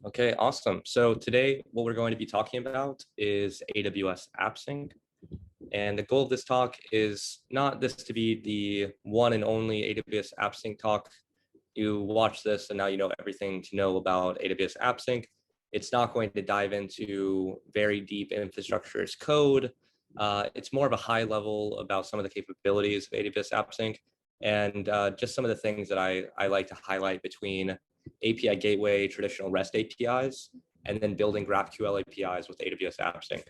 Okay, awesome. So today what we're going to be talking about is AWS AppSync. And the goal of this talk is not this to be the one and only AWS AppSync talk. You watch this and now you know everything to know about AWS AppSync. It's not going to dive into very deep infrastructure as code. It's more of a high level about some of the capabilities of AWS AppSync and just some of the things that I like to highlight between API Gateway, traditional REST APIs, and then building GraphQL APIs with AWS AppSync.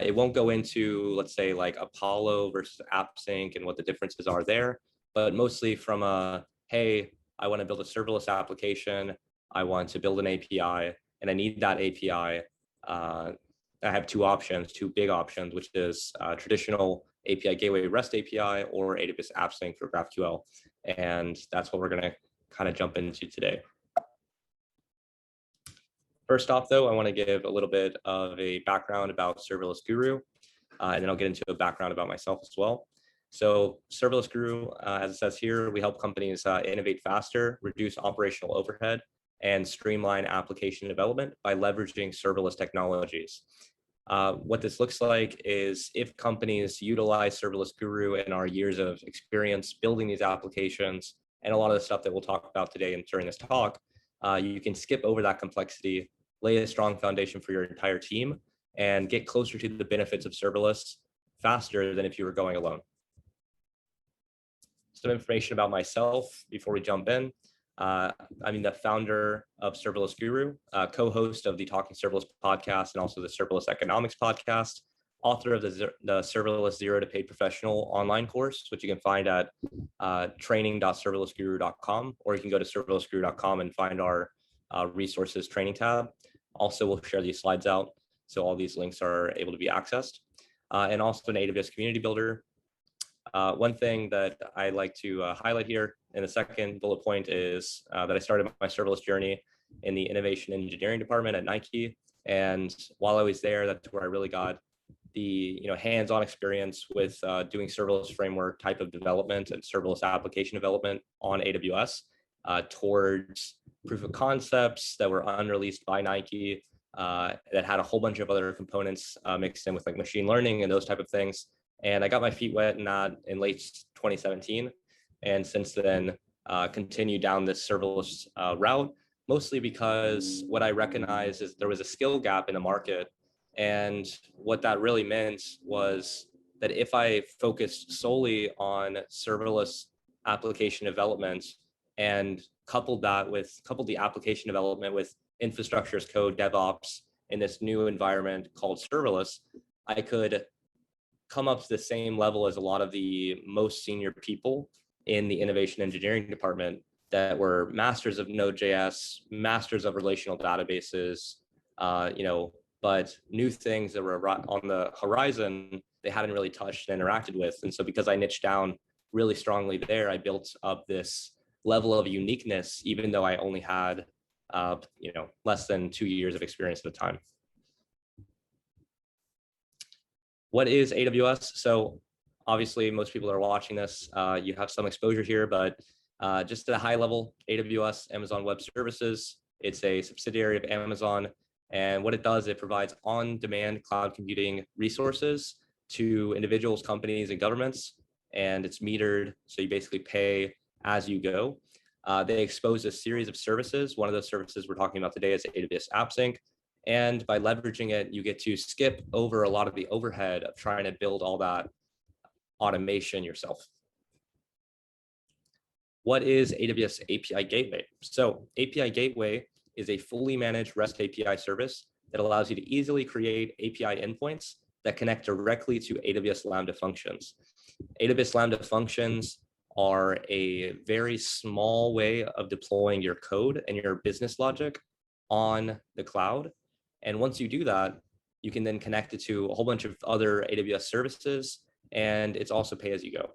It won't go into, let's say, like Apollo versus AppSync and what the differences are there, but mostly from a, hey, I want to build a serverless application, I want to build an API, and I need that API. I have two big options, which is traditional API Gateway REST API or AWS AppSync for GraphQL. And that's what we're going to kind of jump into today. First off, though, I want to give a little bit of a background about Serverless Guru, and then I'll get into a background about myself as well. So Serverless Guru, as it says here, we help companies innovate faster, reduce operational overhead, and streamline application development by leveraging serverless technologies. What this looks like is if companies utilize Serverless Guru and our years of experience building these applications, and a lot of the stuff that we'll talk about today and during this talk, you can skip over that complexity, lay a strong foundation for your entire team, and get closer to the benefits of serverless faster than if you were going alone. Some information about myself before we jump in. I'm the founder of Serverless Guru, co-host of the Talking Serverless podcast and also the Serverless Economics podcast, author of the Serverless Zero to Paid Professional online course, which you can find at training.serverlessguru.com, or you can go to serverlessguru.com and find our resources training tab. Also, we'll share these slides out, so all these links are able to be accessed. And also an AWS community builder. One thing that I like to highlight here in the second bullet point is that I started my serverless journey in the innovation engineering department at Nike. And while I was there, that's where I really got the hands-on experience with doing serverless framework type of development and serverless application development on AWS towards proof of concepts that were unreleased by Nike that had a whole bunch of other components mixed in with like machine learning and those type of things. And I got my feet wet in that in late 2017. And since then, continued down this serverless route, mostly because what I recognized is there was a skill gap in the market. And what that really meant was that if I focused solely on serverless application development and coupled the application development with infrastructure as code, DevOps in this new environment called serverless, I could come up to the same level as a lot of the most senior people in the innovation engineering department that were masters of Node.js, masters of relational databases, but new things that were on the horizon, they hadn't really touched and interacted with. And so because I niched down really strongly there, I built up this level of uniqueness, even though I only had, less than 2 years of experience at the time. What is AWS? So obviously most people are watching this, you have some exposure here, but just at a high level, AWS, Amazon Web Services, it's a subsidiary of Amazon. And what it does, it provides on-demand cloud computing resources to individuals, companies, and governments. And it's metered, so you basically pay as you go. They expose a series of services. One of those services we're talking about today is AWS AppSync. And by leveraging it, you get to skip over a lot of the overhead of trying to build all that automation yourself. What is AWS API Gateway? So API Gateway is a fully managed REST API service that allows you to easily create API endpoints that connect directly to AWS Lambda functions. AWS Lambda functions are a very small way of deploying your code and your business logic on the cloud. And once you do that, you can then connect it to a whole bunch of other AWS services, and it's also pay as you go.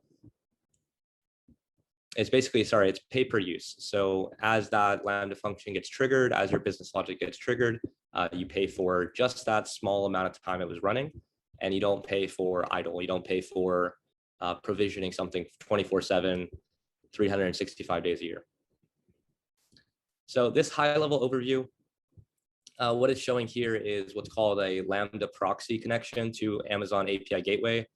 It's basically, it's pay per use. So as that Lambda function gets triggered, as your business logic gets triggered, you pay for just that small amount of time it was running, and you don't pay for idle. You don't pay for provisioning something 24/7, 365 days a year. So this high level overview what it's showing here is what's called a Lambda proxy connection to Amazon API Gateway.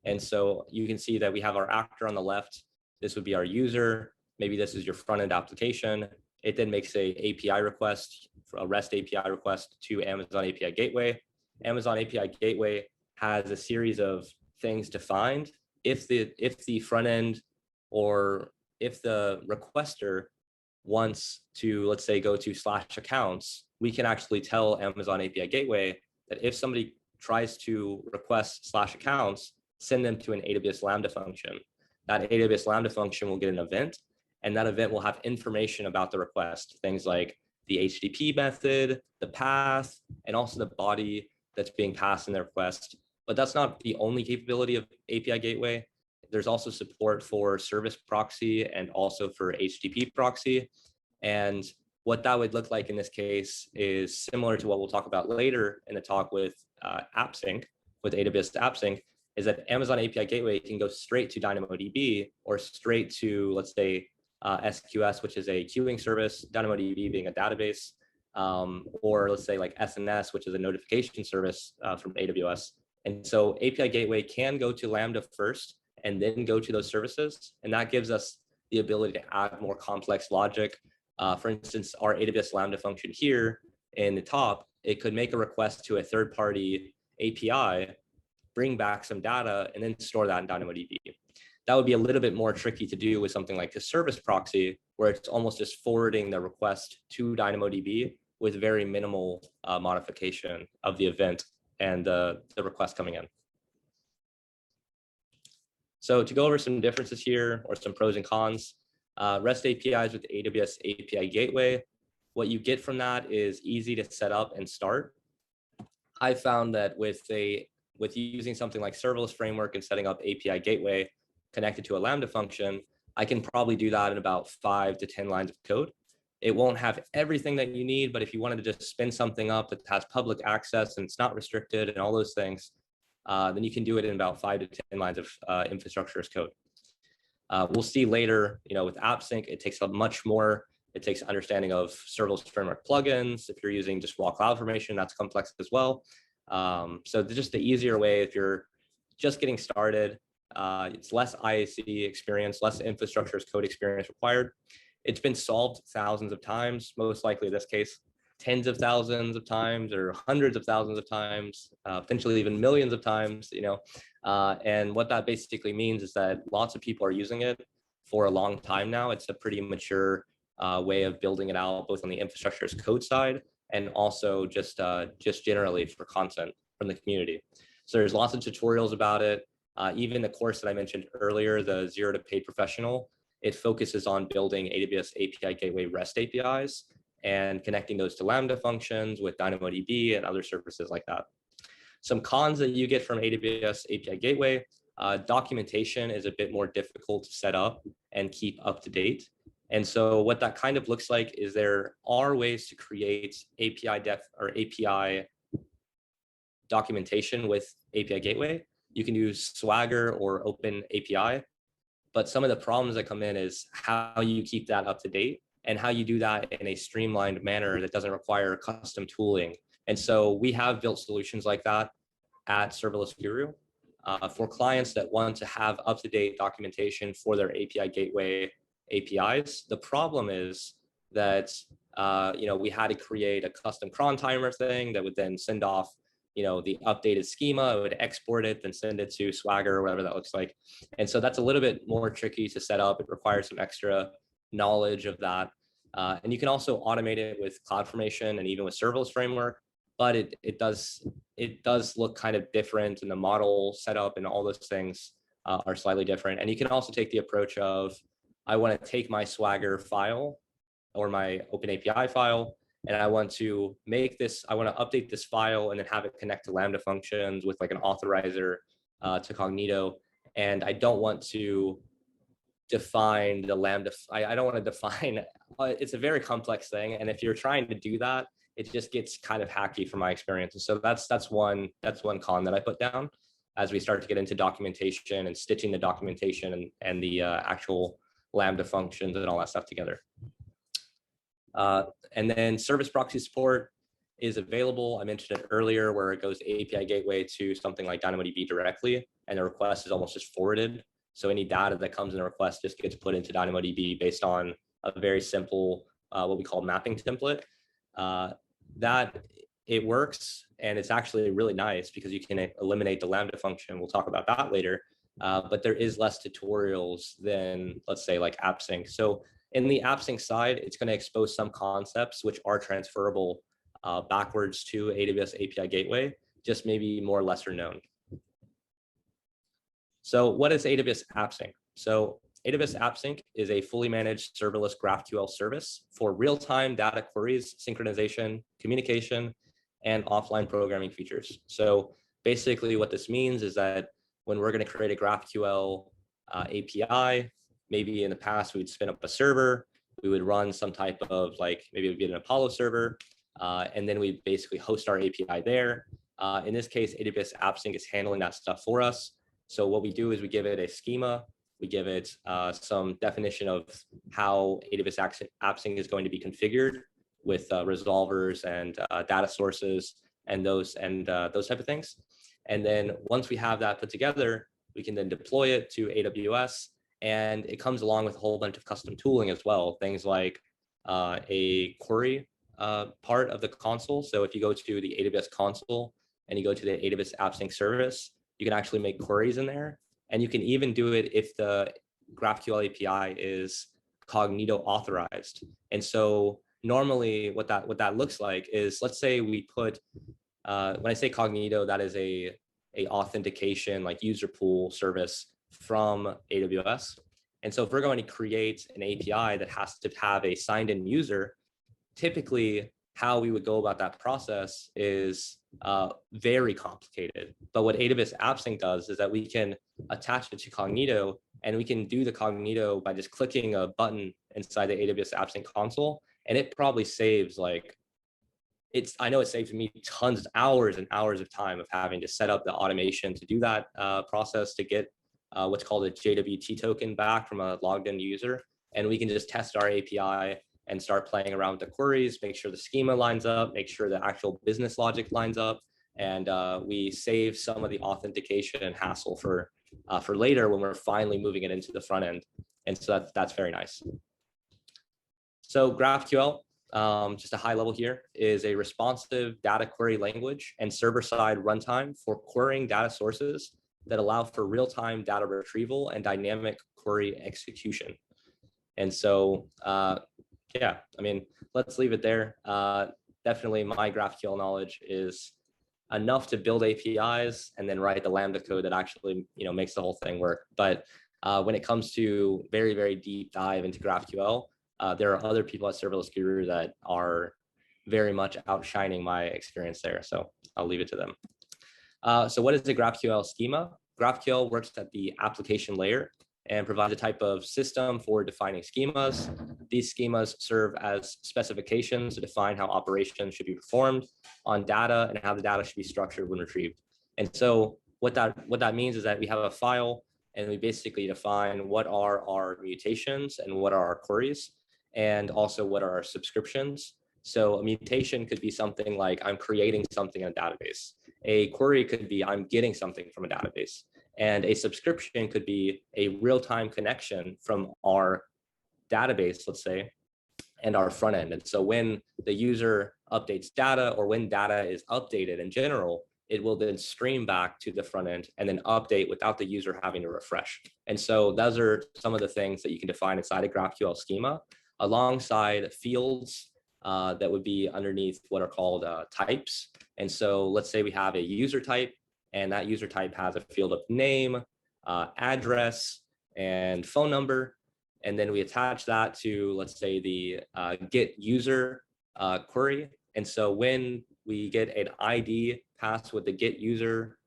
And so you can see that we have our actor on the left. This would be our user. Maybe this is your front-end application. It then makes a API request, a REST API request to Amazon API Gateway. Amazon API Gateway has a series of things defined. If the front end or if the requester wants to, let's say, go to /accounts, we can actually tell Amazon API Gateway that if somebody tries to request /accounts, send them to an AWS Lambda function. That AWS Lambda function will get an event, and that event will have information about the request, things like the HTTP method, the path, and also the body that's being passed in the request. But that's not the only capability of API Gateway. There's also support for service proxy and also for HTTP proxy. And what that would look like in this case is similar to what we'll talk about later in the talk with AppSync, with AWS AppSync, is that Amazon API Gateway can go straight to DynamoDB or straight to, let's say, SQS, which is a queuing service, DynamoDB being a database, or let's say like SNS, which is a notification service from AWS. And so API Gateway can go to Lambda first and then go to those services. And that gives us the ability to add more complex logic. For instance, our AWS Lambda function here in the top, it could make a request to a third-party API, bring back some data, and then store that in DynamoDB. That would be a little bit more tricky to do with something like a service proxy, where it's almost just forwarding the request to DynamoDB with very minimal modification of the event and the request coming in. So to go over some differences here, or some pros and cons, REST APIs with AWS API Gateway, what you get from that is easy to set up and start. I found that with using something like serverless framework and setting up API Gateway connected to a Lambda function, I can probably do that in about 5 to 10 lines of code. It won't have everything that you need, but if you wanted to just spin something up that has public access and it's not restricted and all those things, then you can do it in about 5 to 10 lines of infrastructure as code. We'll see later, with AppSync, it takes up much more. It takes understanding of serverless framework plugins. If you're using just raw cloud formation, that's complex as well. So just the easier way, if you're just getting started, it's less IAC experience, less infrastructure as code experience required. It's been solved thousands of times, most likely in this case, tens of thousands of times or hundreds of thousands of times, potentially even millions of times, and what that basically means is that lots of people are using it for a long time now. It's a pretty mature way of building it out, both on the infrastructure as code side and also just generally for content from the community. So there's lots of tutorials about it. Even the course that I mentioned earlier, the Zero to Paid Professional, it focuses on building AWS API Gateway REST APIs and connecting those to Lambda functions with DynamoDB and other services like that. Some cons that you get from AWS API Gateway, documentation is a bit more difficult to set up and keep up to date. And so what that kind of looks like is there are ways to create API documentation with API Gateway. You can use Swagger or Open API, but some of the problems that come in is how you keep that up to date and how you do that in a streamlined manner that doesn't require custom tooling. And so we have built solutions like that at Serverless Guru for clients that want to have up-to-date documentation for their API Gateway APIs. The problem is that we had to create a custom cron timer thing that would then send off the updated schema. It would export it, then send it to Swagger or whatever that looks like. And so that's a little bit more tricky to set up. It requires some extra knowledge of that. And you can also automate it with CloudFormation and even with serverless framework, but it does look kind of different, and the model setup and all those things are slightly different. And you can also take the approach of, I want to take my Swagger file or my OpenAPI file, and I want to update this file and then have it connect to Lambda functions with like an authorizer to Cognito. And I don't want to define the Lambda. I don't want to define, it's a very complex thing. And if you're trying to do that, it just gets kind of hacky from my experience. And so that's one con that I put down as we start to get into documentation and stitching the documentation and the actual Lambda functions and all that stuff together. And then service proxy support. is available. I mentioned it earlier where it goes API gateway to something like DynamoDB directly, and the request is almost just forwarded. So any data that comes in the request just gets put into DynamoDB based on a very simple, what we call mapping template. That it works, and it's actually really nice because you can eliminate the Lambda function. We'll talk about that later. But there is less tutorials than, let's say, like AppSync. So in the AppSync side, it's going to expose some concepts which are transferable backwards to AWS API Gateway, just maybe more lesser known. So what is AWS AppSync? So AWS AppSync is a fully managed serverless GraphQL service for real-time data queries, synchronization, communication, and offline programming features. So basically what this means is that when we're going to create a GraphQL API, maybe in the past we'd spin up a server, we would run some type of, like, maybe it would be an Apollo server, and then we basically host our API there. In this case, AWS AppSync is handling that stuff for us. So what we do is we give it a schema, we give it some definition of how AWS AppSync is going to be configured with resolvers and data sources and those type of things. And then once we have that put together, we can then deploy it to AWS, and it comes along with a whole bunch of custom tooling as well. Things like a query part of the console. So if you go to the AWS console and you go to the AWS AppSync service, you can actually make queries in there. And you can even do it if the GraphQL API is Cognito authorized. And so normally what that looks like is, let's say we put, when I say Cognito, that is a authentication, like user pool service from AWS. And so if we're going to create an API that has to have a signed in user, typically how we would go about that process is very complicated. But what AWS AppSync does is that we can attach it to Cognito, and we can do the Cognito by just clicking a button inside the AWS AppSync console. And it probably saves, like, I know it saves me tons of hours and hours of time of having to set up the automation to do that process, to get what's called a JWT token back from a logged in user. And we can just test our API and start playing around with the queries, make sure the schema lines up, make sure the actual business logic lines up. And we save some of the authentication and hassle for later when we're finally moving it into the front end. And so that's very nice. So GraphQL, just a high level here, is a responsive data query language and server-side runtime for querying data sources that allow for real-time data retrieval and dynamic query execution. And so, yeah, I mean, let's leave it there. Definitely my GraphQL knowledge is enough to build APIs and then write the Lambda code that actually, makes the whole thing work. But when it comes to very, very deep dive into GraphQL, there are other people at Serverless Guru that are very much outshining my experience there. So I'll leave it to them. So what is the GraphQL schema? GraphQL works at the application layer and provides a type of system for defining schemas. These schemas serve as specifications to define how operations should be performed on data and how the data should be structured when retrieved. And so what that means is that we have a file, and we basically define what are our mutations and what are our queries, and also what are our subscriptions. So a mutation could be something like I'm creating something in a database. A query could be I'm getting something from a database. And a subscription could be a real-time connection from our database, let's say, and our front end. And so when the user updates data, or when data is updated in general, it will then stream back to the front end and then update without the user having to refresh. And so those are some of the things that you can define inside a GraphQL schema, alongside fields that would be underneath what are called types. And so let's say we have a user type, and that user type has a field of name, address, and phone number. And then we attach that to, let's say, the get user query. And so when we get an ID passed with the get user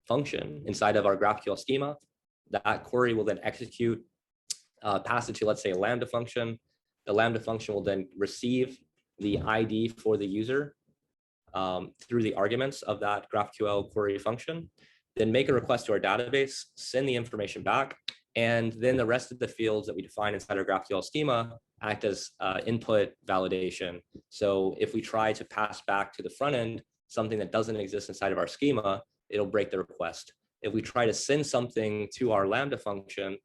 function inside of our GraphQL schema, that query will then execute, pass it to, let's say, a Lambda function. The Lambda function will then receive the ID for the user through the arguments of that GraphQL query function, then make a request to our database, send the information back, And then the rest of the fields that we define inside our GraphQL schema act as input validation. So if we try to pass back to the front end something that doesn't exist inside of our schema, it'll break the request. If we try to send something to our Lambda function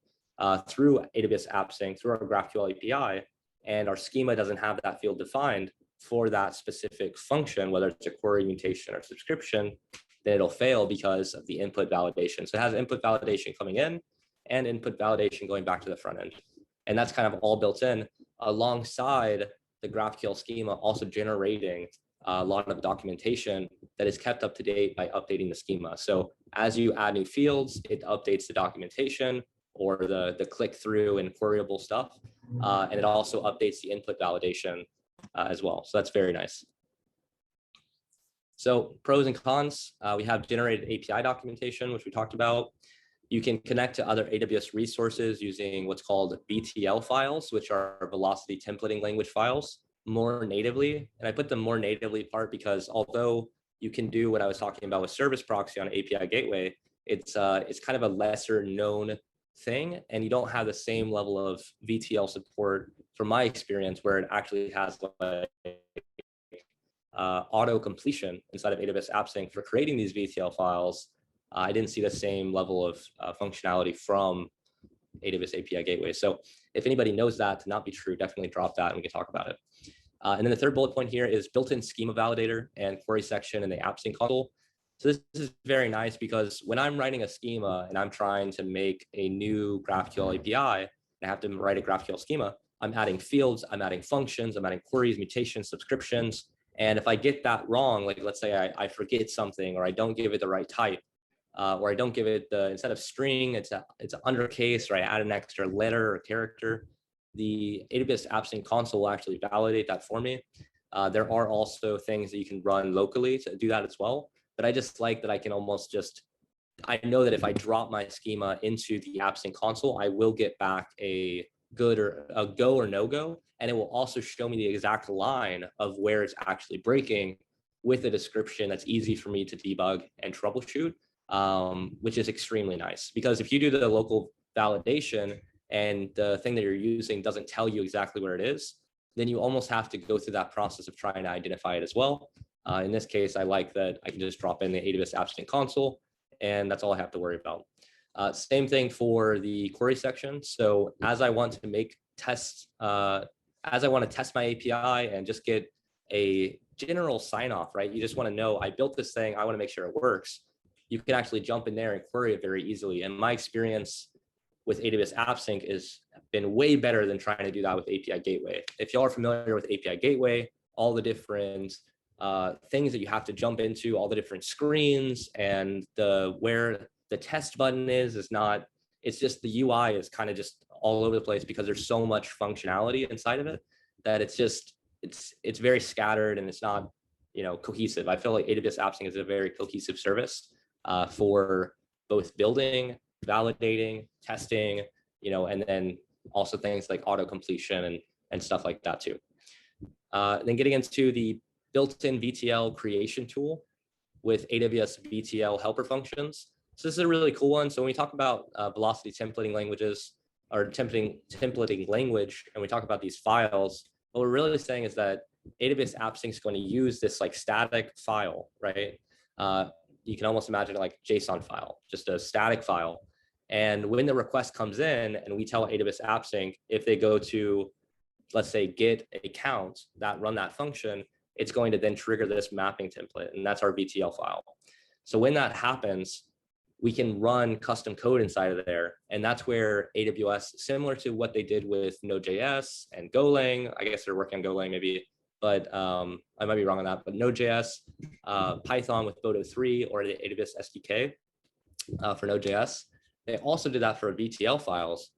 through AWS AppSync, through our GraphQL API, and our schema doesn't have that field defined for that specific function, whether it's a query, mutation, or subscription, then it'll fail because of the input validation. So it has input validation coming in and input validation going back to the front end. And that's kind of all built in alongside the GraphQL schema also generating a lot of documentation that is kept up to date by updating the schema. So as you add new fields, it updates the documentation or the click through and queryable stuff. And it also updates the input validation as well. So that's very nice. So pros and cons, we have generated API documentation, which we talked about. You can connect to other AWS resources using what's called VTL files, which are velocity templating language files, more natively. And I put them more natively part because although you can do what I was talking about with service proxy on API Gateway, it's kind of a lesser known thing, and you don't have the same level of VTL support from my experience where it actually has like auto completion inside of AWS AppSync for creating these VTL files. I didn't see the same level of functionality from AWS API Gateway. So if anybody knows that to not be true, definitely drop that and we can talk about it. And then the third bullet point here is built-in schema validator and query section in the AppSync console. So this is very nice because when I'm writing a schema and I'm trying to make a new GraphQL API, and I have to write a GraphQL schema, I'm adding fields, I'm adding functions, I'm adding queries, mutations, subscriptions. And if I get that wrong, like let's say I forget something or I don't give it the right type, or I don't give it the, instead of string, it's an undercase, or I add an extra letter or character, the AWS AppSync console will actually validate that for me. There are also things that you can run locally to do that as well. But I just like that I can almost just, I know that if I drop my schema into the AppSync console, I will get back a good or a go or no go. And it will also show me the exact line of where it's actually breaking with a description that's easy for me to debug and troubleshoot, which is extremely nice. Because if you do the local validation and the thing that you're using doesn't tell you exactly where it is, then you almost have to go through that process of trying to identify it as well. In this case, I like that I can just drop in the AWS AppSync console, and that's all I have to worry about. Same thing for the query section. So as I want to make tests, as I want to test my API and just get a general sign off, right? You just want to know, I built this thing, I want to make sure it works. You can actually jump in there and query it very easily. And my experience with AWS AppSync has been way better than trying to do that with API Gateway. If y'all are familiar with API Gateway, all the different things that you have to jump into, all the different screens, and where the test button is not, it's just the UI is kind of just all over the place because there's so much functionality inside of it that it's just, it's very scattered and it's not, cohesive. I feel like AWS AppSync is a very cohesive service for both building, validating, testing, and then also things like auto completion and stuff like that too. Then getting into the built-in VTL creation tool with AWS VTL helper functions. So this is a really cool one. So when we talk about velocity templating languages or templating language, and we talk about these files, what we're really saying is that AWS AppSync is going to use this like static file, right? You can almost imagine it like JSON file, just a static file. And when the request comes in and we tell AWS AppSync, if they go to, let's say, get a count, that run that function, it's going to then trigger this mapping template, and that's our VTL file. So when that happens, we can run custom code inside of there. And that's where AWS, similar to what they did with Node.js and Golang, I guess they're working on Golang maybe, but I might be wrong on that, but Node.js, Python with Boto 3 or the AWS SDK for Node.js, they also did that for VTL files.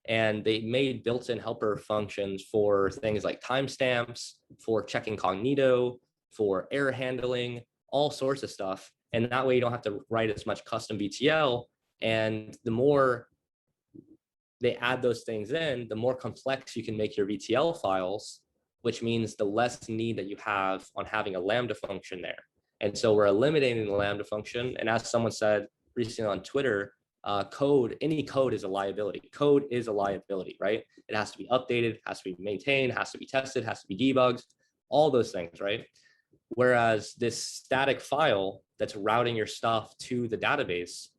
And they made built-in helper functions for things like timestamps, for checking Cognito, for error handling, all sorts of stuff. And that way you don't have to write as much custom VTL. And the more they add those things in, the more complex you can make your VTL files, which means the less need that you have on having a Lambda function there. And so we're eliminating the Lambda function. And as someone said recently on Twitter, any code is a liability. Code is a liability, right? It has to be updated, has to be maintained, has to be tested, has to be debugged, all those things, right? Whereas this static file that's routing your stuff to the database,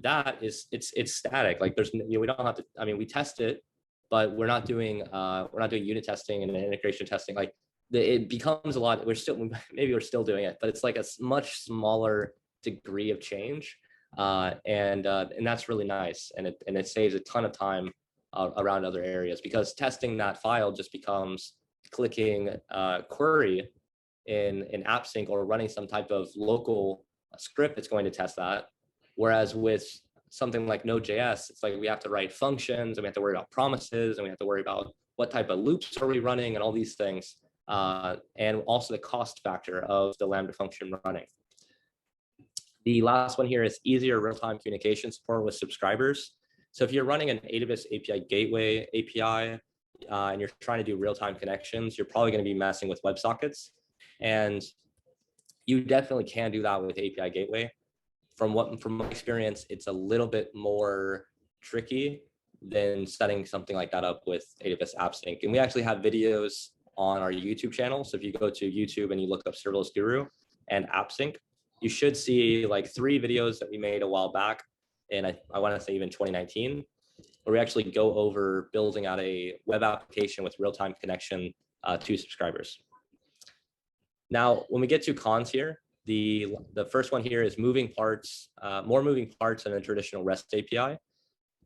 it's static. Like we don't have to, I mean, we test it, but we're not doing unit testing and integration testing. Like it becomes a lot, maybe we're still doing it, but it's like a much smaller degree of change. And that's really nice. And it saves a ton of time around other areas, because testing that file just becomes clicking query in AppSync or running some type of local script that's going to test that. Whereas with something like Node.js, it's like we have to write functions, and we have to worry about promises, and we have to worry about what type of loops are we running and all these things. And also the cost factor of the Lambda function running. The last one here is easier real-time communication support with subscribers. So if you're running an AWS API Gateway API and you're trying to do real-time connections, you're probably going to be messing with WebSockets. And you definitely can do that with API Gateway. From my experience, it's a little bit more tricky than setting something like that up with AWS AppSync. And we actually have videos on our YouTube channel. So if you go to YouTube and you look up Serverless Guru and AppSync, you should see like 3 videos that we made a while back. And I want to say even 2019, where we actually go over building out a web application with real-time connection to subscribers. Now, when we get to cons here, the first one here is moving parts, more moving parts than a traditional REST API.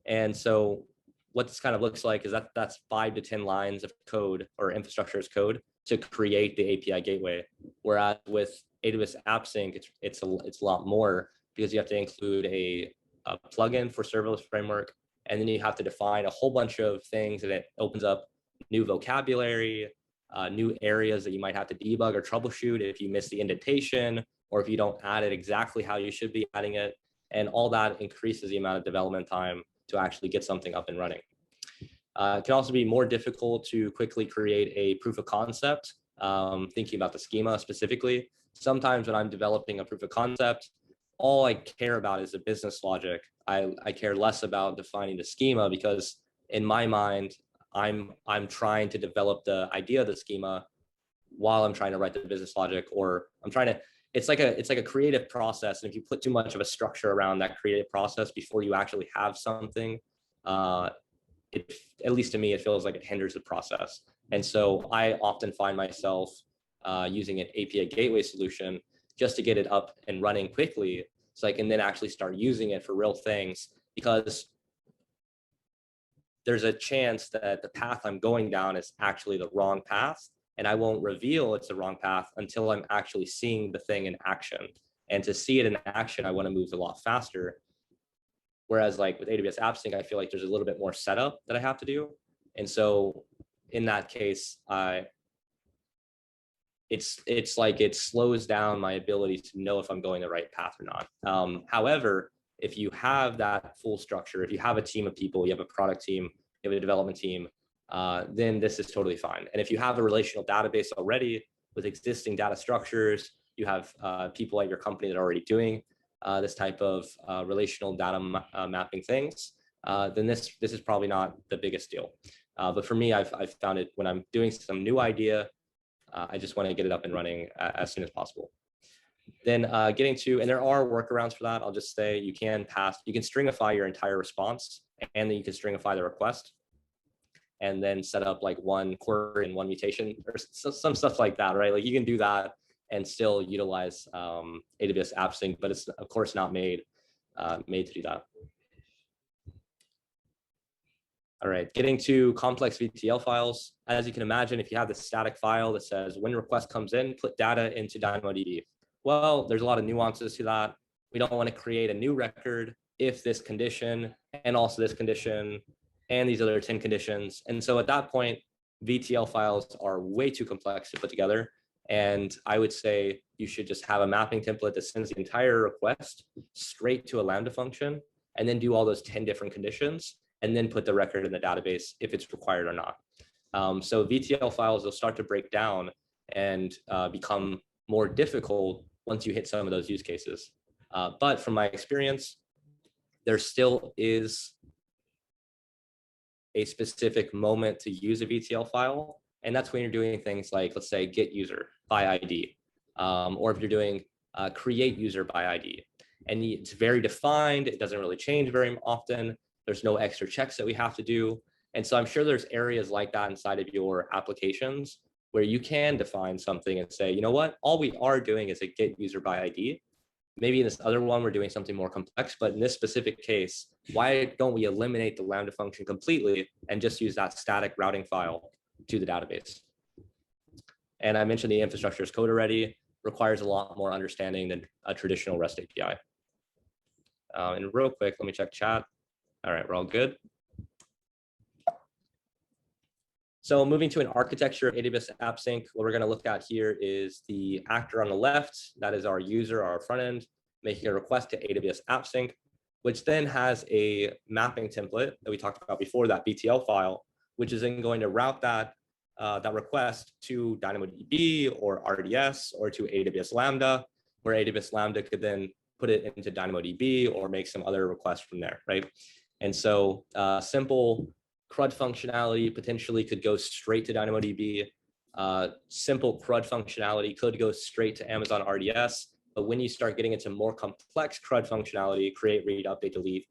And so what this kind of looks like is that's 5 to 10 lines of code or infrastructure as code to create the API gateway. Whereas with AWS AppSync, it's a lot more, because you have to include a plugin for serverless framework, and then you have to define a whole bunch of things, and it opens up new vocabulary, new areas that you might have to debug or troubleshoot if you miss the indentation, or if you don't add it exactly how you should be adding it. And all that increases the amount of development time to actually get something up and running. It can also be more difficult to quickly create a proof of concept, thinking about the schema specifically. Sometimes when I'm developing a proof of concept, all I care about is the business logic. I care less about defining the schema, because in my mind, I'm trying to develop the idea of the schema while I'm trying to write the business logic, or it's like a creative process. And if you put too much of a structure around that creative process before you actually have something, at least to me, it feels like it hinders the process. And so I often find myself using an API gateway solution just to get it up and running quickly, so I can then actually start using it for real things, because there's a chance that the path I'm going down is actually the wrong path, and I won't reveal it's the wrong path until I'm actually seeing the thing in action. And to see it in action, I want to move a lot faster. Whereas like with AWS AppSync, I feel like there's a little bit more setup that I have to do. And so in that case, it's like it slows down my ability to know if I'm going the right path or not. However, if you have that full structure, if you have a team of people, you have a product team, you have a development team, then this is totally fine. And if you have a relational database already with existing data structures, you have people at your company that are already doing this type of relational data mapping things, then this is probably not the biggest deal. But for me, I've found it when I'm doing some new idea, I just want to get it up and running as soon as possible. Then getting to, and there are workarounds for that. I'll just say you can stringify your entire response, and then you can stringify the request, and then set up like one query and one mutation, or some stuff like that, right? Like you can do that and still utilize AWS AppSync, but it's of course not made to do that. All right, getting to complex VTL files. As you can imagine, if you have this static file that says when request comes in, put data into DynamoDB. Well, there's a lot of nuances to that. We don't want to create a new record if this condition, and also this condition, and these other 10 conditions. And so at that point, VTL files are way too complex to put together. And I would say you should just have a mapping template that sends the entire request straight to a Lambda function, and then do all those 10 different conditions, and then put the record in the database if it's required or not. So VTL files will start to break down and become more difficult once you hit some of those use cases. But from my experience, there still is a specific moment to use a VTL file. And that's when you're doing things like, let's say, get user by ID, or if you're doing create user by ID. And it's very defined. It doesn't really change very often. There's no extra checks that we have to do. And so I'm sure there's areas like that inside of your applications where you can define something and say, you know what, all we are doing is a get user by ID. Maybe in this other one, we're doing something more complex, but in this specific case, why don't we eliminate the Lambda function completely and just use that static routing file to the database? And I mentioned the infrastructure as code already, requires a lot more understanding than a traditional REST API. And real quick, let me check chat. All right, we're all good. So moving to an architecture of AWS AppSync, what we're going to look at here is the actor on the left. That is our user, our front end, making a request to AWS AppSync, which then has a mapping template that we talked about before, that BTL file, which is then going to route that request to DynamoDB or RDS or to AWS Lambda, where AWS Lambda could then put it into DynamoDB or make some other request from there, right? And so simple CRUD functionality potentially could go straight to DynamoDB. Simple CRUD functionality could go straight to Amazon RDS. But when you start getting into more complex CRUD functionality, create, read, update, delete,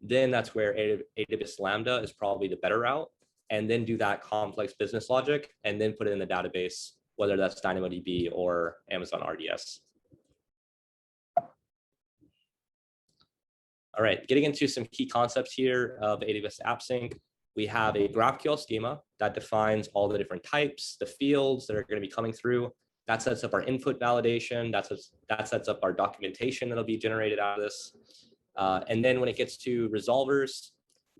then that's where AWS Lambda is probably the better route. And then do that complex business logic and then put it in the database, whether that's DynamoDB or Amazon RDS. All right, getting into some key concepts here of AWS AppSync. We have a GraphQL schema that defines all the different types, the fields that are going to be coming through. That sets up our input validation. That sets up our documentation that'll be generated out of this. And then when it gets to resolvers,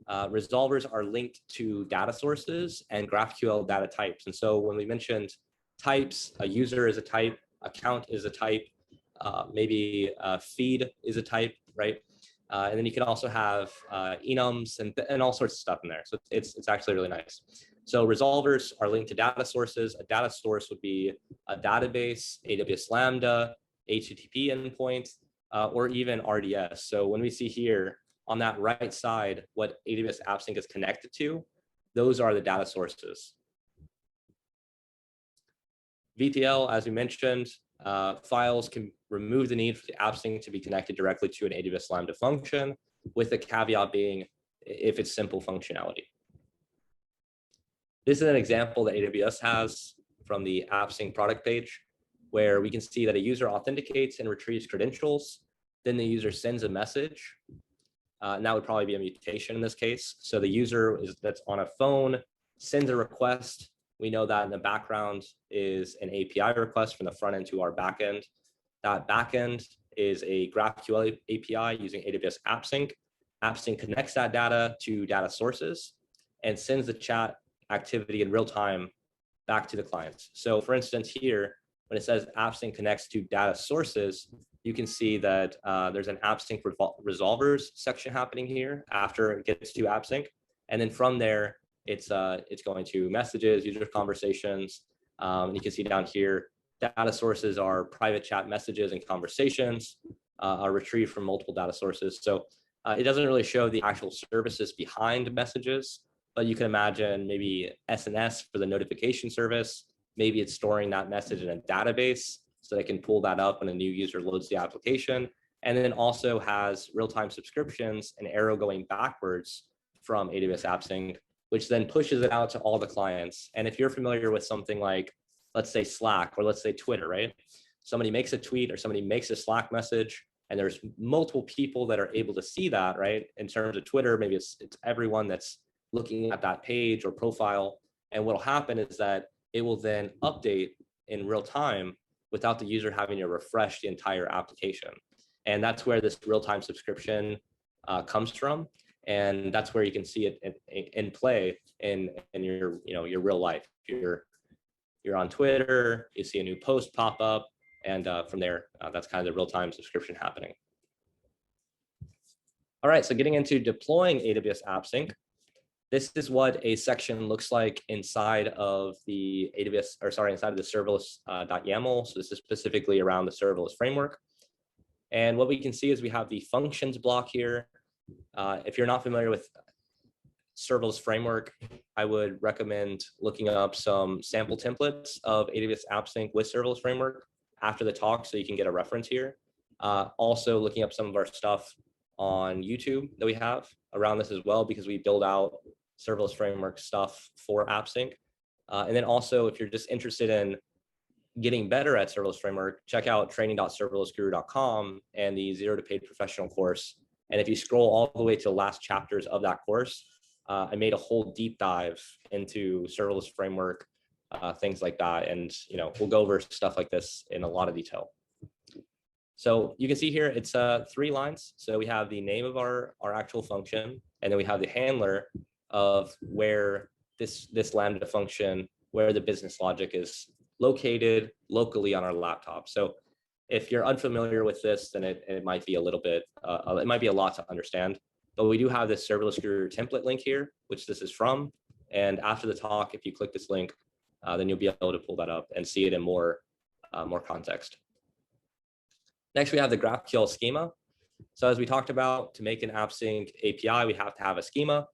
resolvers are linked to data sources and GraphQL data types. And so when we mentioned types, a user is a type, account is a type, maybe feed is a type, right? And then you can also have enums and all sorts of stuff in there. So it's actually really nice. So resolvers are linked to data sources. A data source would be a database, AWS Lambda, HTTP endpoint, or even RDS. So when we see here on that right side, what AWS AppSync is connected to, those are the data sources. VTL, as we mentioned, files can remove the need for the AppSync to be connected directly to an AWS Lambda function, with the caveat being if it's simple functionality. This is an example that AWS has from the AppSync product page, where we can see that a user authenticates and retrieves credentials. Then the user sends a message. And that would probably be a mutation in this case. So the user that's on a phone sends a request. We know that in the background is an API request from the front end to our backend. That backend is a GraphQL API using AWS AppSync. AppSync connects that data to data sources and sends the chat activity in real time back to the clients. So for instance, here, when it says AppSync connects to data sources, you can see that there's an AppSync resolvers section happening here after it gets to AppSync. And then from there, it's going to messages, user conversations. You can see down here, data sources are private chat messages and conversations are retrieved from multiple data sources. So it doesn't really show the actual services behind messages, but you can imagine maybe SNS for the notification service. Maybe it's storing that message in a database so they can pull that up when a new user loads the application. And then also has real-time subscriptions, an arrow going backwards from AWS AppSync, which then pushes it out to all the clients. And if you're familiar with something like, let's say Slack or let's say Twitter, right? Somebody makes a tweet or somebody makes a Slack message and there's multiple people that are able to see that, right? In terms of Twitter, maybe it's everyone that's looking at that page or profile. And what'll happen is that it will then update in real time without the user having to refresh the entire application. And that's where this real-time subscription comes from. And that's where you can see it in play in your real life. You're on Twitter, you see a new post pop up, and from there, that's kind of the real-time subscription happening. All right, so getting into deploying AWS AppSync, this is what a section looks like inside of the inside of the serverless.yml. So this is specifically around the serverless framework. And what we can see is we have the functions block here. If you're not familiar with serverless framework, I would recommend looking up some sample templates of AWS AppSync with serverless framework after the talk so you can get a reference here. Also looking up some of our stuff on YouTube that we have around this as well, because we build out serverless framework stuff for AppSync. And then also, if you're just interested in getting better at serverless framework, check out training.serverlessguru.com and the Zero to Paid Professional course. And if you scroll all the way to the last chapters of that course, I made a whole deep dive into serverless framework, things like that. And we'll go over stuff like this in a lot of detail. So you can see here, it's 3 lines. So we have the name of our actual function, and then we have the handler of where this Lambda function, where the business logic is located locally on our laptop. So if you're unfamiliar with this, then it might be a little bit, it might be a lot to understand. But we do have this Serverless Guru template link here, which this is from. And after the talk, if you click this link, then you'll be able to pull that up and see it in more context. Next, we have the GraphQL schema. So as we talked about, to make an AppSync API, we have to have a schema.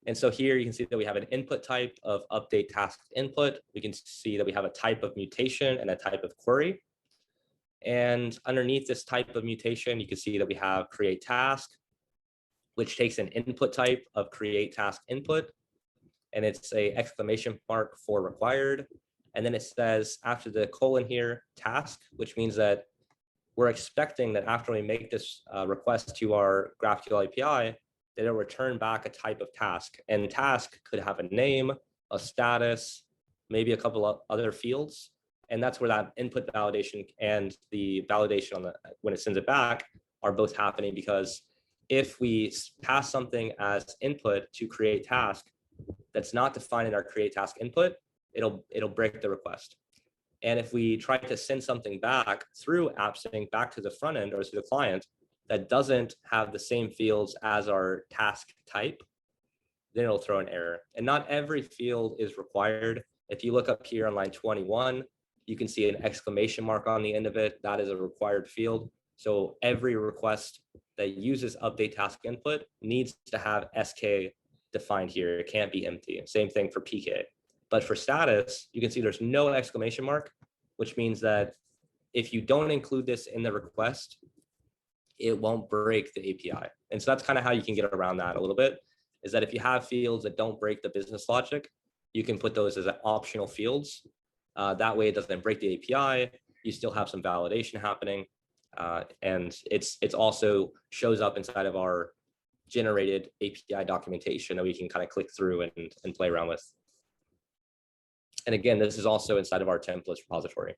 And so here you can see that we have an input type of update task input. We can see that we have a type of mutation and a type of query. And underneath this type of mutation, you can see that we have create task, which takes an input type of create task input. And it's a exclamation mark for required. And then it says after the colon here, task, which means that we're expecting that after we make this request to our GraphQL API, that it'll return back a type of task. And task could have a name, a status, maybe a couple of other fields. And that's where that input validation and the validation on the when it sends it back are both happening, because if we pass something as input to create task that's not defined in our create task input, it'll break the request. And if we try to send something back through AppSync back to the front end or to the client that doesn't have the same fields as our task type, then it'll throw an error. And not every field is required. If you look up here on line 21, you can see an exclamation mark on the end of it. That is a required field. So every request that uses update task input needs to have SK defined here. It can't be empty. Same thing for PK. But for status, you can see there's no exclamation mark, which means that if you don't include this in the request, it won't break the API. And so that's kind of how you can get around that a little bit, is that if you have fields that don't break the business logic, you can put those as optional fields. That way it doesn't break the API. You still have some validation happening. And it's also shows up inside of our generated API documentation that we can kind of click through and play around with. And again, this is also inside of our templates repository.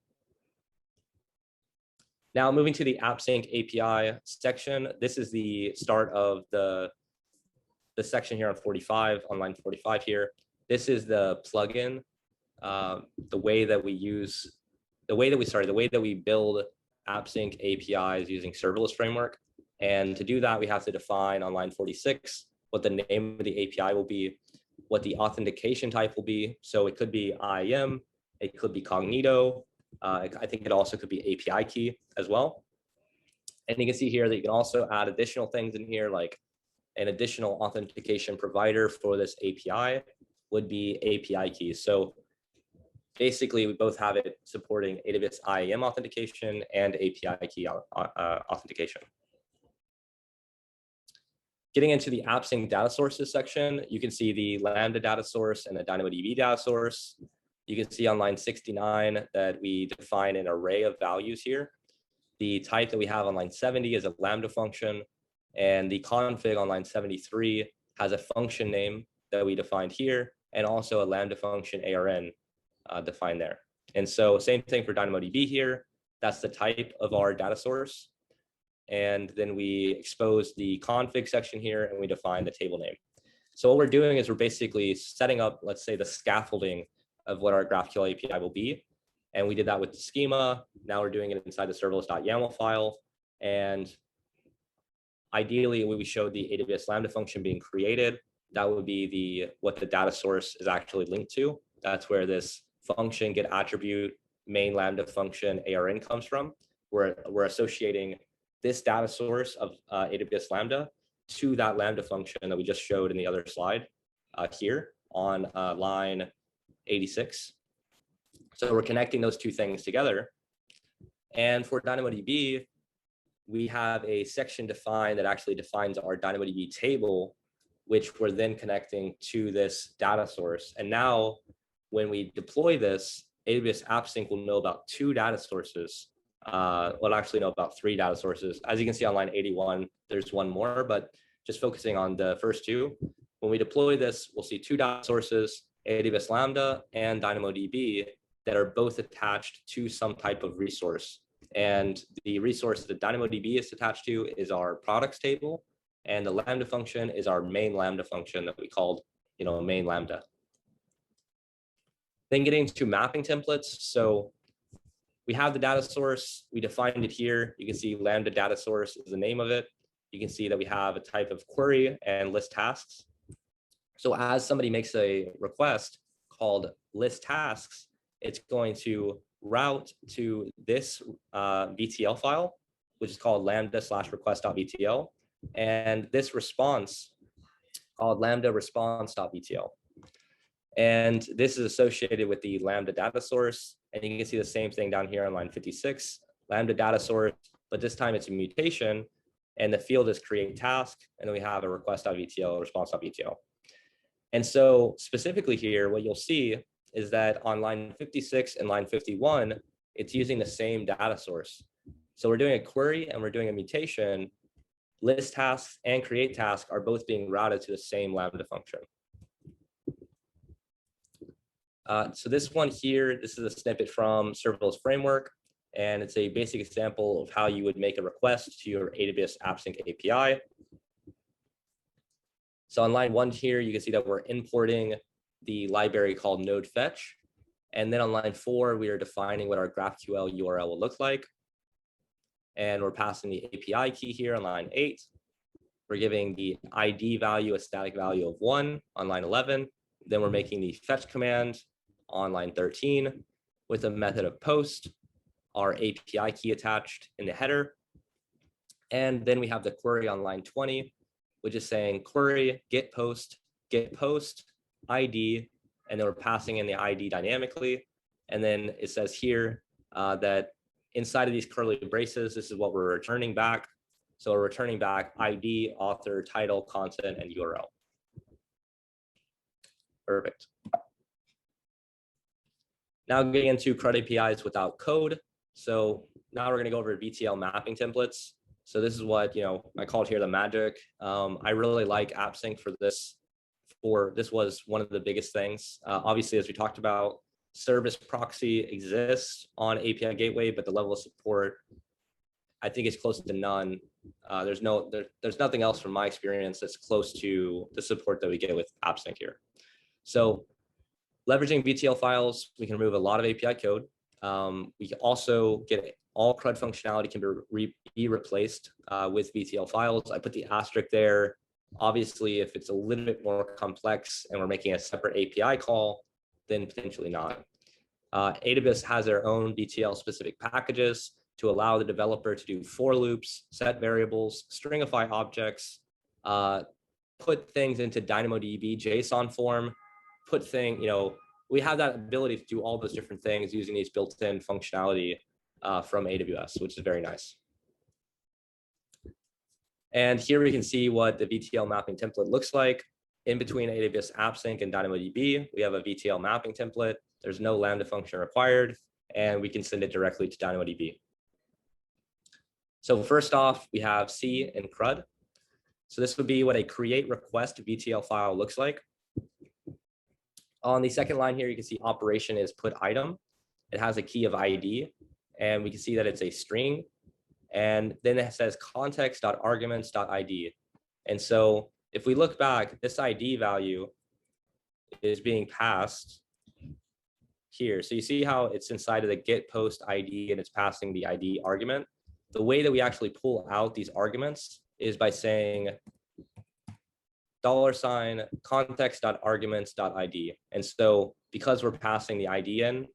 Now moving to the AppSync API section, this is the start of the section here on 45, on line 45 here. This is the plugin, the way that we build AppSync APIs using serverless framework. And to do that, we have to define on line 46 what the name of the API will be, what the authentication type will be. So it could be IAM, it could be Cognito. I think it also could be API key as well. And you can see here that you can also add additional things in here, like an additional authentication provider for this API would be API keys. So basically, we both have it supporting AWS IAM authentication and API key authentication. Getting into the AppSync data sources section, you can see the Lambda data source and the DynamoDB data source. You can see on line 69 that we define an array of values here. The type that we have on line 70 is a Lambda function, and the config on line 73 has a function name that we defined here, and also a Lambda function ARN defined there. And so same thing for DynamoDB here. That's the type of our data source. And then we expose the config section here and we define the table name. So what we're doing is we're basically setting up, let's say, the scaffolding of what our GraphQL API will be. And we did that with the schema. Now we're doing it inside the serverless.yml file. And ideally, when we showed the AWS Lambda function being created, that would be what the data source is actually linked to. That's where this function get attribute main Lambda function ARN comes from. We're associating this data source of AWS Lambda to that Lambda function that we just showed in the other slide here on line 86. So we're connecting those two things together. And for DynamoDB, we have a section defined that actually defines our DynamoDB table, which we're then connecting to this data source. And now when we deploy this, AWS AppSync will know about 2 data sources. Well, actually know about 3 data sources. As you can see on line 81, there's one more, but just focusing on the first 2. When we deploy this, we'll see 2 data sources, AWS Lambda and DynamoDB, that are both attached to some type of resource. And the resource that DynamoDB is attached to is our products table, and the Lambda function is our main Lambda function that we called, main Lambda. Then getting to mapping templates. So we have the data source, we defined it here. You can see Lambda data source is the name of it. You can see that we have a type of query and list tasks. So as somebody makes a request called list tasks, it's going to route to this VTL file, which is called lambda/request.vtl, and this response called lambda response.vtl. And this is associated with the Lambda data source. And you can see the same thing down here on line 56, Lambda data source, but this time it's a mutation, and the field is create task, and then we have a request.vtl, response.vtl. And so specifically here, what you'll see is that on line 56 and line 51, it's using the same data source. So we're doing a query and we're doing a mutation. List tasks and create task are both being routed to the same Lambda function. So this one here, this is a snippet from Serverless Framework, and it's a basic example of how you would make a request to your AWS AppSync API. So on line 1 here, you can see that we're importing the library called node fetch. And then on line 4, we are defining what our GraphQL URL will look like. And we're passing the API key here on line 8. We're giving the ID value a static value of 1 on line 11. Then we're making the fetch command on line 13 with a method of post, our API key attached in the header. And then we have the query on line 20, which is saying query get post ID, and then we're passing in the ID dynamically. And then it says here that inside of these curly braces, this is what we're returning back. So we're returning back ID, author, title, content, and URL. Perfect. Now getting into CRUD APIs without code. So now we're going to go over VTL mapping templates. So this is what, I called here the magic. I really like AppSync for this. This was one of the biggest things. Obviously, as we talked about, service proxy exists on API Gateway, but the level of support, I think, is close to none. There's nothing else from my experience that's close to the support that we get with AppSync here. So leveraging VTL files, we can remove a lot of API code. We can also get all CRUD functionality can be replaced with VTL files. I put the asterisk there. Obviously, if it's a little bit more complex and we're making a separate API call, then potentially not. AWS has their own VTL specific packages to allow the developer to do for loops, set variables, stringify objects, put things into DynamoDB JSON form, we have that ability to do all those different things using these built-in functionality from AWS, which is very nice. And here we can see what the VTL mapping template looks like. In between AWS AppSync and DynamoDB, we have a VTL mapping template. There's no Lambda function required, and we can send it directly to DynamoDB. So first off, we have C and CRUD. So this would be what a create request VTL file looks like. On the second line here, you can see operation is put item. It has a key of ID, and we can see that it's a string. And then it says context.arguments.id. And so if we look back, this ID value is being passed here. So you see how it's inside of the get post ID and it's passing the ID argument. The way that we actually pull out these arguments is by saying $context.arguments.id. And so because we're passing the ID in,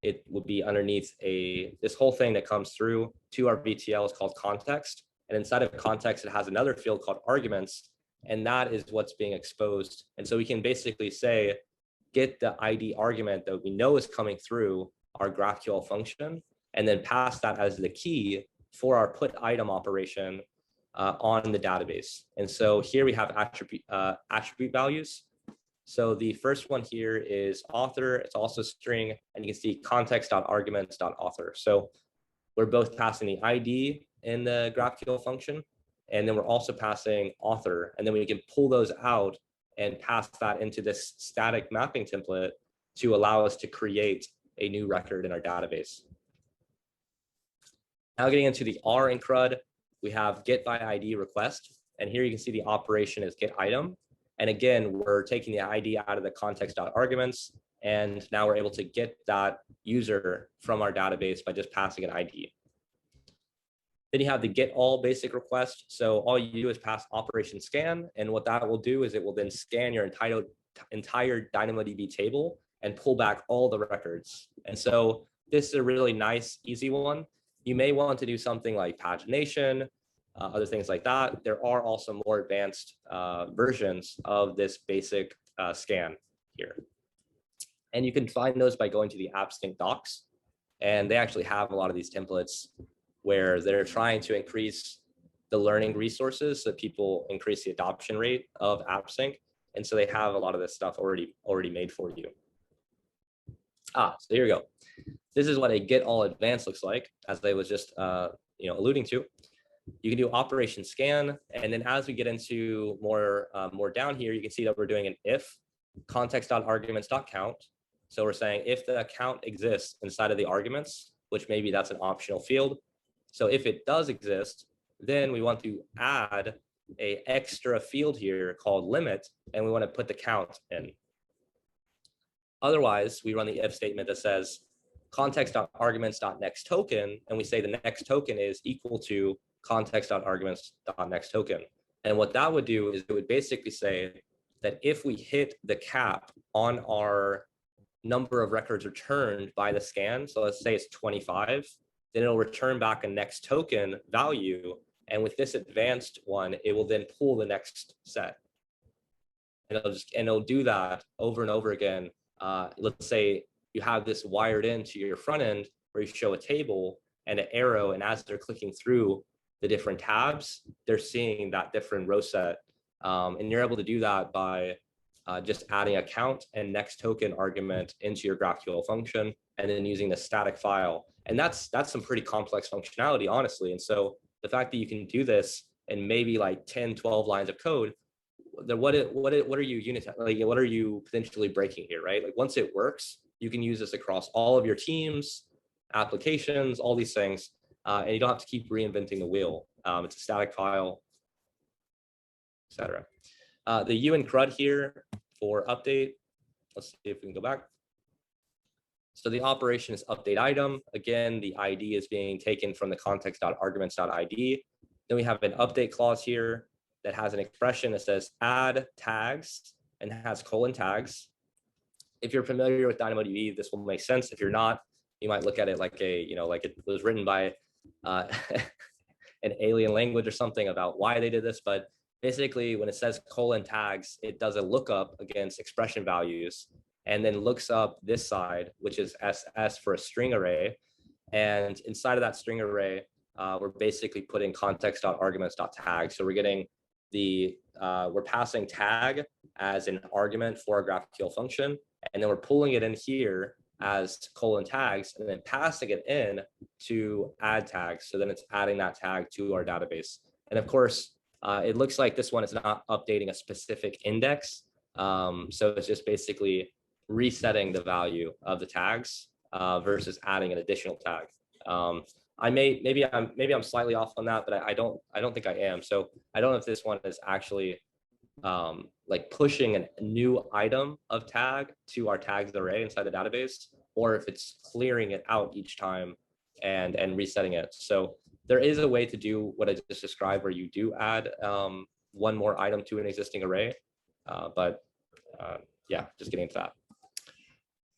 it would be underneath this whole thing that comes through to our VTL is called context. And inside of context, it has another field called arguments, and that is what's being exposed. And so we can basically say, get the ID argument that we know is coming through our GraphQL function, and then pass that as the key for our put item operation on the database. And so here we have attribute values. So the first one here is author. It's also string, and you can see context.arguments.author. So we're both passing the ID in the GraphQL function, and then we're also passing author, and then we can pull those out and pass that into this static mapping template to allow us to create a new record in our database. Now getting into the R in CRUD, we have get by ID request, and here you can see the operation is get item. And again, we're taking the ID out of the context.arguments, and now we're able to get that user from our database by just passing an ID. Then you have the get all basic request. So all you do is pass operation scan, and what that will do is it will then scan your entire DynamoDB table and pull back all the records. And so this is a really nice, easy one. You may want to do something like pagination, other things like that. There are also more advanced versions of this basic scan here. And you can find those by going to the AppSync docs. And they actually have a lot of these templates where they're trying to increase the learning resources so people increase the adoption rate of AppSync. And so they have a lot of this stuff already made for you. So here we go. This is what a get all advanced looks like, as I was just alluding to. You can do operation scan, and then as we get into more down here, you can see that we're doing an if context.arguments.count. So we're saying if the count exists inside of the arguments, which maybe that's an optional field. So if it does exist, then we want to add an extra field here called limit, and we want to put the count in. Otherwise, we run the if statement that says context.arguments.next token, and we say the next token is equal to context.arguments.next token. And what that would do is it would basically say that if we hit the cap on our number of records returned by the scan, so let's say it's 25, then it'll return back a next token value. And with this advanced one, it will then pull the next set. And it'll do that over and over again. Let's say you have this wired into your front end where you show a table and an arrow, and as they're clicking through the different tabs, they're seeing that different row set. And you're able to do that by just adding a count and next token argument into your GraphQL function, and then using the static file. And that's some pretty complex functionality, honestly. And so the fact that you can do this in maybe like 10, 12 lines of code, then what are you potentially breaking here, right? Like once it works, you can use this across all of your teams, applications, all these things, and you don't have to keep reinventing the wheel. It's a static file, etc. The U in CRUD here for update. Let's see if we can go back. So the operation is update item. Again, the ID is being taken from the context.arguments.id. Then we have an update clause here that has an expression that says add tags and has colon tags. If you're familiar with DynamoDB, this will make sense. If you're not, you might look at it like like it was written by an alien language or something about why they did this. But basically, when it says colon tags, it does a lookup against expression values and then looks up this side, which is SS for a string array. And inside of that string array, we're basically putting context.arguments.tag. So we're getting we're passing tag as an argument for our GraphQL function, and then we're pulling it in here as colon tags and then passing it in to add tags. So then it's adding that tag to our database. And of course, it looks like this one is not updating a specific index. So it's just basically resetting the value of the tags versus adding an additional tag. Maybe I'm slightly off on that, but I don't think I am. So I don't know if this one is actually like pushing a new item of tag to our tags array inside the database, or if it's clearing it out each time and resetting it. So there is a way to do what I just described, where you do add one more item to an existing array. Yeah, just getting into that.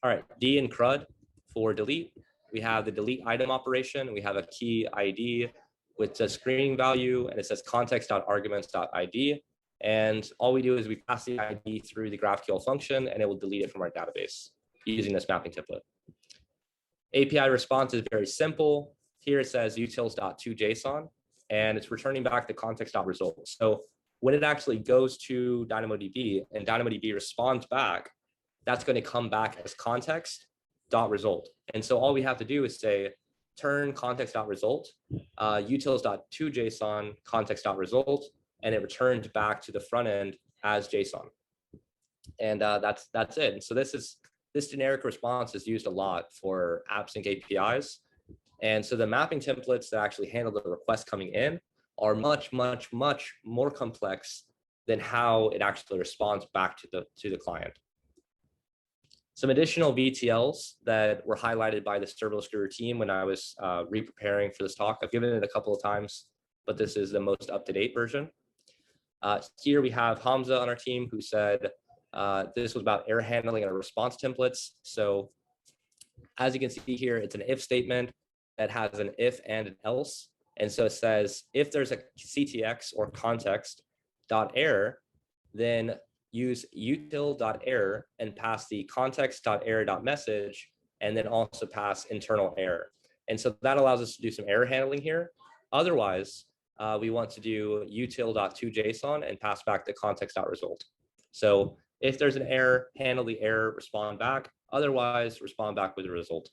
All right, D in CRUD for delete. We have the delete item operation. We have a key ID with a screening value, and it says context.arguments.id. And all we do is we pass the ID through the GraphQL function, and it will delete it from our database using this mapping template. API response is very simple. Here it says utils.toJSON, and it's returning back the context.result. So when it actually goes to DynamoDB and DynamoDB responds back, that's going to come back as context.result. And so all we have to do is say turn context.result, utils.toJSON context.result, and it returned back to the front end as JSON. And that's it. And so this generic response is used a lot for AppSync APIs. And so the mapping templates that actually handle the request coming in are much, much, much more complex than how it actually responds back to the client. Some additional VTLs that were highlighted by the Serverless Guru team when I was re-preparing for this talk. I've given it a couple of times, but this is the most up-to-date version. Here we have Hamza on our team who said this was about error handling and response templates. So as you can see here, it's an if statement that has an if and an else. And so it says, if there's a CTX or context.error, then use util.error and pass the context.error.message, and then also pass internal error. And so that allows us to do some error handling here. Otherwise, we want to do util.toJSON and pass back the context.result. So if there's an error, handle the error, respond back. Otherwise, respond back with the result.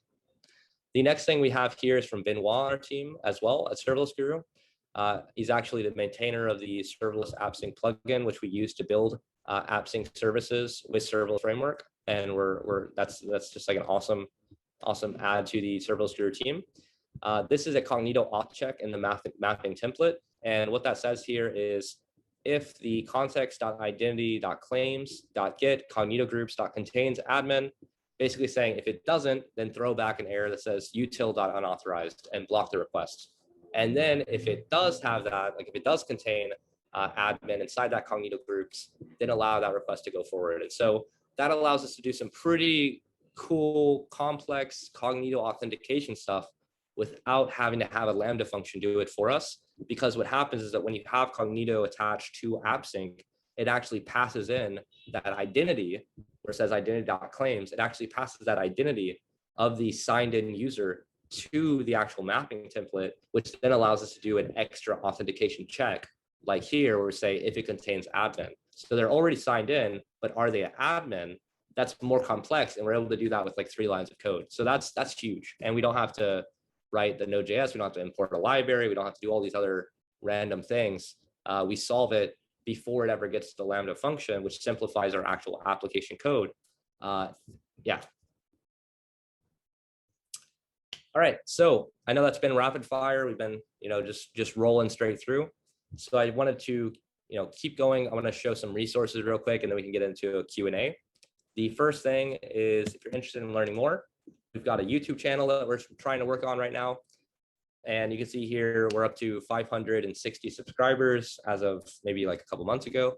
The next thing we have here is from Benoit on our team as well at Serverless Guru. He's actually the maintainer of the Serverless AppSync plugin, which we use to build AppSync services with Serverless framework. And that's just like an awesome add to the Serverless Guru team. This is a Cognito auth check in the mapping template. And what that says here is if the context.identity.claims.get cognito groups.contains admin, basically saying if it doesn't, then throw back an error that says util.unauthorized and block the request. And then if it does have that, like if it does contain admin inside that Cognito groups, then allow that request to go forward. And so that allows us to do some pretty cool, complex Cognito authentication stuff without having to have a Lambda function do it for us. Because what happens is that when you have Cognito attached to AppSync, it actually passes in that identity, where it says identity.claims, it actually passes that identity of the signed in user to the actual mapping template, which then allows us to do an extra authentication check, like here, where we say if it contains admin. So they're already signed in, but are they an admin? That's more complex, and we're able to do that with like 3 lines of code. So that's huge, and we don't have to write the Node.js, we don't have to import a library, we don't have to do all these other random things. We solve it before it ever gets to the Lambda function, which simplifies our actual application code. Yeah. All right, so I know that's been rapid fire. We've been, just rolling straight through. So I wanted to, keep going. I want to show some resources real quick, and then we can get into a Q&A. The first thing is, if you're interested in learning more, we've got a YouTube channel that we're trying to work on right now. And you can see here, we're up to 560 subscribers as of maybe like a couple months ago.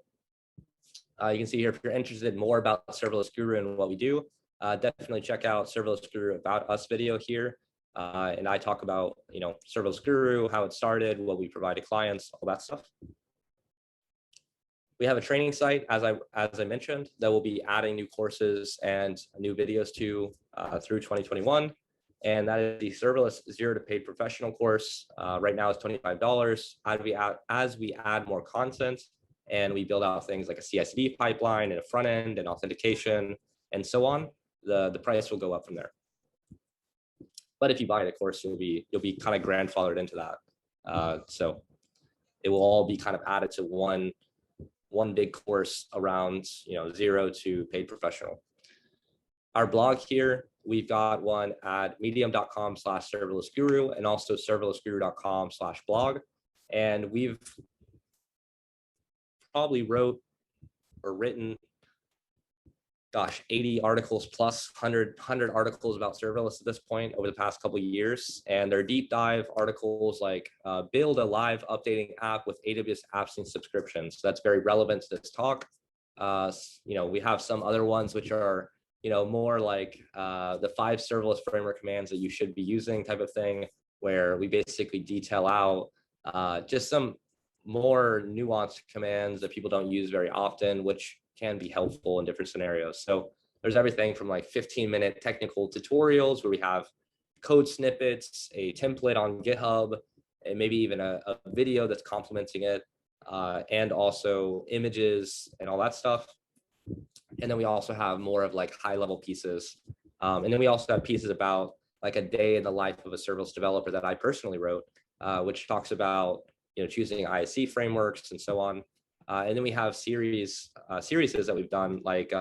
You can see here, if you're interested more about Serverless Guru and what we do, definitely check out Serverless Guru About Us video here. And I talk about, Serverless Guru, how it started, what we provide to clients, all that stuff. We have a training site, as I mentioned, that we'll be adding new courses and new videos to through 2021. And that is the Serverless 0 to Paid Professional course. Right now it's $25. As we add more content and we build out things like a CI/CD pipeline and a front end and authentication and so on, the price will go up from there. But if you buy the course, you'll be kind of grandfathered into that. So it will all be kind of added to one big course around 0 to Paid Professional. Our blog here, we've got one at medium.com/serverlessguru and also serverlessguru.com/blog. And we've probably written, 80 articles plus 100 articles about serverless at this point over the past couple of years. And they're deep dive articles like build a live updating app with AWS AppSync subscriptions. So that's very relevant to this talk. We have some other ones which are more like the 5 serverless framework commands that you should be using type of thing, where we basically detail out just some more nuanced commands that people don't use very often, which can be helpful in different scenarios. So there's everything from like 15-minute technical tutorials where we have code snippets, a template on GitHub, and maybe even a video that's complementing it, and also images and all that stuff. And then we also have more of like high-level pieces. And then we also have pieces about like a day in the life of a serverless developer that I personally wrote, which talks about choosing ISC frameworks and so on. And then we have series that we've done, like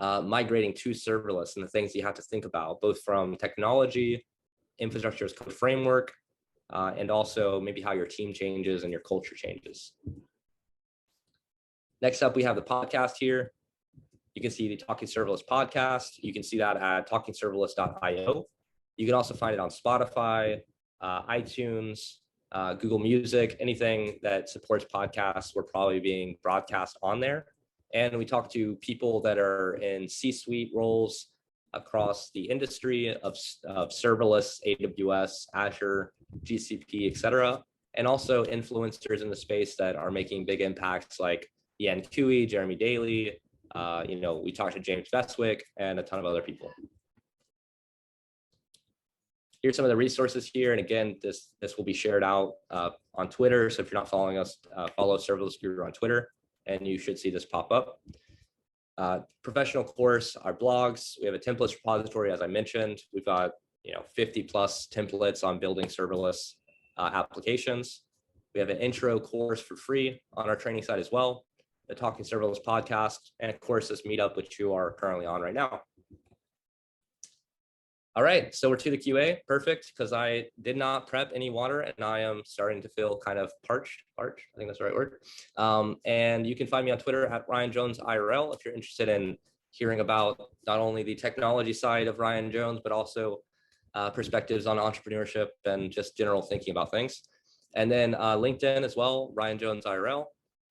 migrating to serverless and the things you have to think about, both from technology, infrastructure as code framework, and also maybe how your team changes and your culture changes. Next up, we have the podcast here. You can see the Talking Serverless podcast. You can see that at talkingserverless.io. You can also find it on Spotify, iTunes, Google Music, anything that supports podcasts, we're probably being broadcast on there. And we talk to people that are in C-suite roles across the industry of serverless, AWS, Azure, GCP, et cetera, and also influencers in the space that are making big impacts like Ian Cui, Jeremy Daly. We talked to James Beswick and a ton of other people. Here's some of the resources here. And again, this will be shared out on Twitter. So if you're not following us, follow Serverless Guru on Twitter, and you should see this pop up. Professional course, our blogs. We have a templates repository, as I mentioned. We've got 50 plus templates on building serverless applications. We have an intro course for free on our training site as well, the Talking Serverless podcast, and of course this meetup, which you are currently on right now. All right, so we're to the QA, perfect, because I did not prep any water and I am starting to feel kind of parched, I think that's the right word. And you can find me on Twitter at Ryan Jones IRL if you're interested in hearing about not only the technology side of Ryan Jones, but also perspectives on entrepreneurship and just general thinking about things. And then LinkedIn as well, Ryan Jones IRL.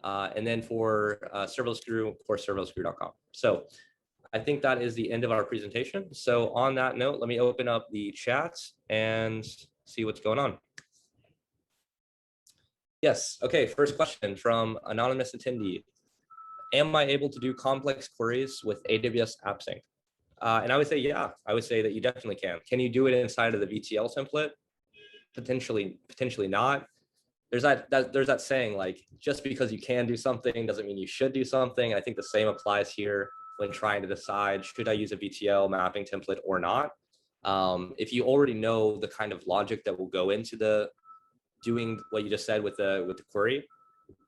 And then for Serverless Guru, of course, serverlessguru.com. So I think that is the end of our presentation. So on that note, let me open up the chat and see what's going on. Yes, okay, first question from anonymous attendee. Am I able to do complex queries with AWS AppSync? And I would say, yeah, I would say that you definitely can. Can you do it inside of the VTL template? Potentially not. There's that saying, like, just because you can do something doesn't mean you should do something. I think the same applies here when trying to decide, should I use a VTL mapping template or not? If you already know the kind of logic that will go into the doing what you just said with the query,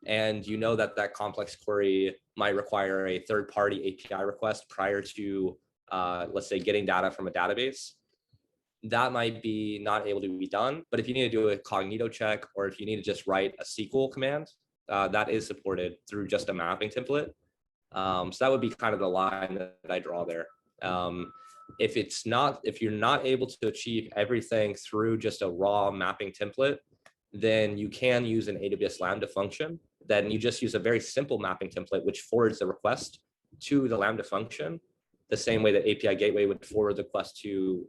and you know that that complex query might require a third-party API request prior to, let's say, getting data from a database, that might be not able to be done. But if you need to do a Cognito check, or if you need to just write a SQL command, that is supported through just a mapping template. So that would be kind of the line that I draw there. If you're not able to achieve everything through just a raw mapping template, then you can use an AWS Lambda function. Then you just use a very simple mapping template, which forwards the request to the Lambda function, the same way that API Gateway would forward the request to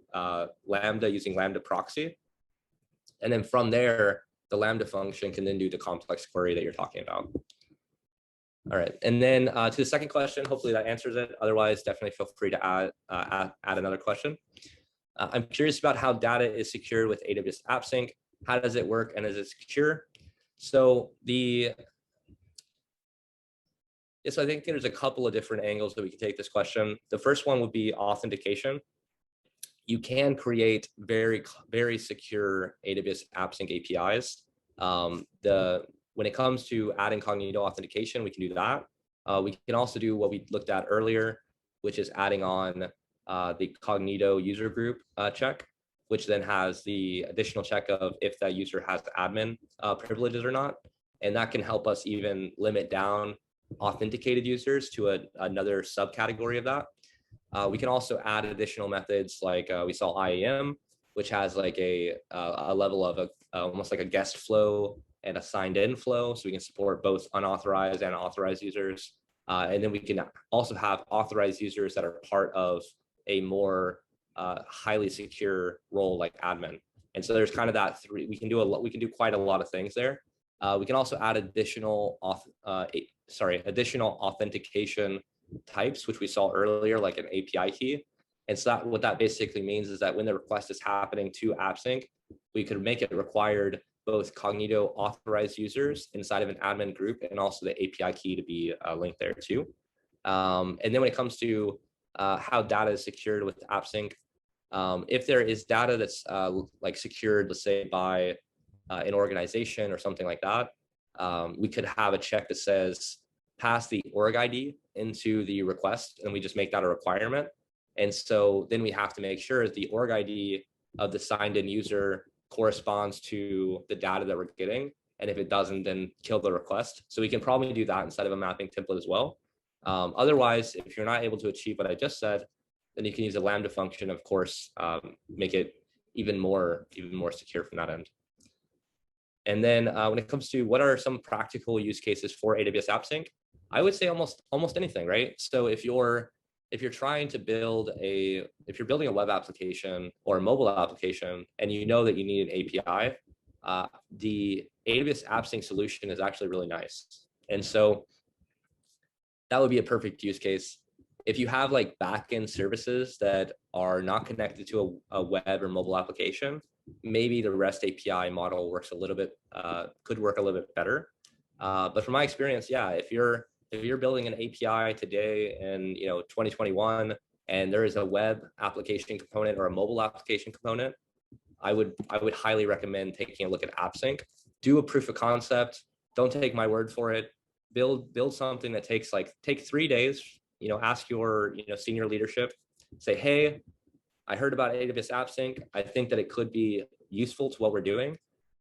Lambda using Lambda proxy. And then from there, the Lambda function can then do the complex query that you're talking about. All right, and then to the second question, hopefully that answers it. Otherwise, definitely feel free to add another question. I'm curious about how data is secured with AWS AppSync. How does it work, and is it secure? So I think there's a couple of different angles that we can take this question. The first one would be authentication. You can create very, very secure AWS AppSync APIs. When it comes to adding Cognito authentication, we can do that. We can also do what we looked at earlier, which is adding on the Cognito user group check, which then has the additional check of if that user has admin privileges or not. And that can help us even limit down authenticated users to another subcategory of that. We can also add additional methods like we saw IAM, which has like a level of almost like a guest flow and a signed in flow. So we can support both unauthorized and authorized users. And then we can also have authorized users that are part of a more highly secure role like admin. And so there's kind of that three, we can do quite a lot of things there. We can also add additional authentication types, which we saw earlier, like an API key. And so what that basically means is that when the request is happening to AppSync, we could make it required both Cognito authorized users inside of an admin group and also the API key to be linked there too. And then when it comes to how data is secured with AppSync, if there is data that's like secured, let's say by an organization or something like that, we could have a check that says pass the org ID into the request, and we just make that a requirement. And so then we have to make sure that the org ID of the signed in user corresponds to the data that we're getting. And if it doesn't, then kill the request. So we can probably do that inside of a mapping template as well. Otherwise, if you're not able to achieve what I just said, then you can use a Lambda function, of course, make it even more secure from that end. And then when it comes to what are some practical use cases for AWS AppSync, I would say almost anything, right? So if you're trying to if you're building a web application or a mobile application and you know that you need an API, the AWS AppSync solution is actually really nice. And so that would be a perfect use case. If you have like backend services that are not connected to a web or mobile application, maybe the REST API model works a little bit, could work a little bit better. But from my experience, yeah, if you're building an API today in 2021 and there is a web application component or a mobile application component, I would highly recommend taking a look at AppSync. Do a proof of concept. Don't take my word for it. Build something that take 3 days. Ask your senior leadership. Say, hey, I heard about AWS AppSync. I think that it could be useful to what we're doing.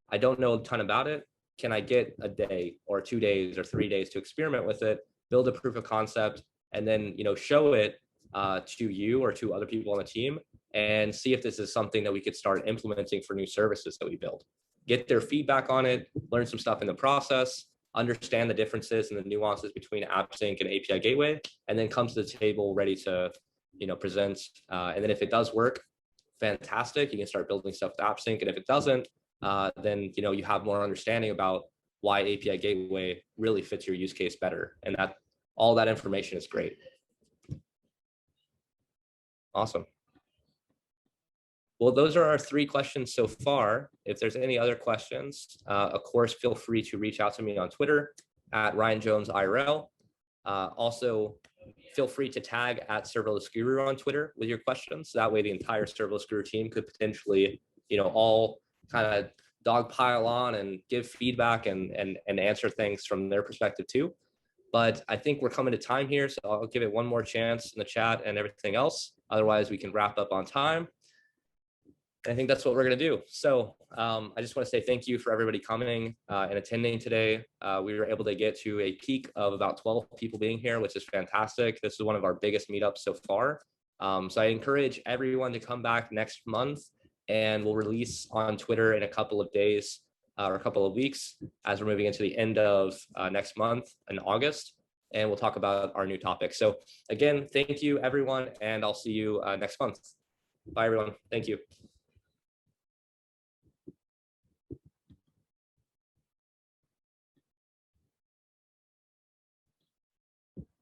I don't know a ton about it. Can I get a day or 2 days or 3 days to experiment with it, build a proof of concept, and then show it to you or to other people on the team and see if this is something that we could start implementing for new services that we build. Get their feedback on it, learn some stuff in the process, understand the differences and the nuances between AppSync and API Gateway, and then come to the table ready to present. And then if it does work, fantastic. You can start building stuff with AppSync. And if it doesn't, then you have more understanding about why API Gateway really fits your use case better. And that all that information is great. Awesome. Well, those are our 3 questions so far. If there's any other questions, of course, feel free to reach out to me on Twitter at RyanJonesIRL. Also, feel free to tag at Serverless Guru on Twitter with your questions. That way the entire Serverless Guru team could potentially, all kind of dogpile on and give feedback and answer things from their perspective too. But I think we're coming to time here, so I'll give it one more chance in the chat and everything else. Otherwise, we can wrap up on time. I think that's what we're going to do. So I just want to say thank you for everybody coming and attending today. We were able to get to a peak of about 12 people being here, which is fantastic. This is one of our biggest meetups so far. So I encourage everyone to come back next month, and we'll release on Twitter in a couple of days or a couple of weeks as we're moving into the end of next month in August, and we'll talk about our new topic. So again, thank you everyone, and I'll see you next month. Bye everyone. Thank you.